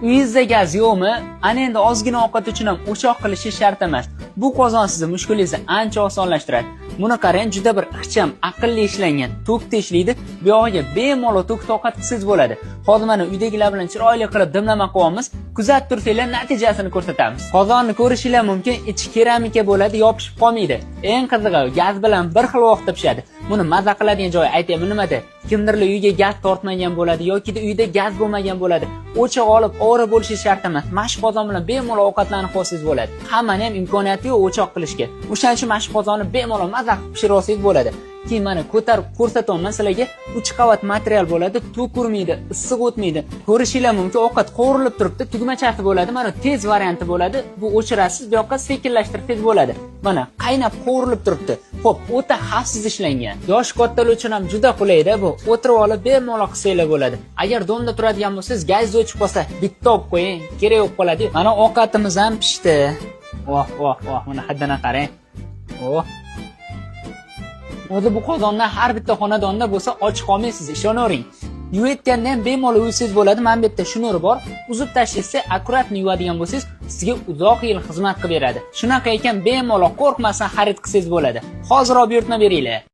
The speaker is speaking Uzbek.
Uyingizda gaz yo'qmi? Ana endi ozgina ovqat uchun ham o'choq qilishi shart emas. Bu qozon sizning mushkulingizni ancha osonlashtiradi. Buni qarang, juda bir ixcham, aqlli ishlangan. Tokda ishlaydi. Bu yog'iga bemalol tokda ovqat qilsangiz bo'ladi. Hozir mana uydagilar bilan chiroyli qilib dimlama qilyapmiz. Kuzatib tursanglar natijasini ko'rsatamiz. Qozonni ko'rishinglar mumkin, ichi keramika bo'ladi, yopishib qolmaydi. Eng qizig'i, gaz bilan bir xil vaqtda pishadi. Buni maza qiladigan joyi aytaymi nimada? Kimdirlar uyga gaz tortmagan bo'ladi yoki uyda gaz bo'lmagan bo'ladi. O'choq olib ovora bo'lishi shart emas. Mashq qozon bilan bemalol ovqatlanib qolsangiz bo'ladi. Hammani ham imkoniyati yo'q o'choq qilishga. O'shaning uchun mashq qozonni bemalol maza qilib pishirib olsangiz bo'ladi. Keyin mana ko'tarib ko'rsataman sizlarga. 3 qavat material bo'ladi, to'k urmaydi, issiq o'tmaydi. Ko'rishinglar mumkin, ovqat qovurilib turibdi, tugmachasi bo'ladi. Mana tez varianti bo'ladi. Bu o'chirasiz, bu yoqqa sekinlashtirsangiz bo'ladi. Mana qaynab qovurilib turibdi. Xo'p, o'ta xavfsiz ishlangan. Yosh kattalar uchun ham juda qulay-da bu. O'tirib olib bemalol qilsanglar bo'ladi. Agar domda turadigan bo'lsangiz, gaz o'chib qolsa, bitta olib qo'ying, kerak yo'q qoladi. Mana ovqatimiz ham pishdi. Voh, mana hidini qarang. O'zi bu qozondan har bitta xonadonda bo'lsa och qolmaysiz, ishonavering. Yuvayotganda ham bemalol yuvsangiz bo'ladi. Mana bu yerda shnuri bor. Uzib tashlaysiz, akkuratni yuvadigan bo'lsangiz, sizga uzoq yil xizmat qilib beradi. Shunaqa ekan, bemalol qo'rqmasdan xarid qilsangiz bo'ladi. Hozir olib buyurtma beringlar.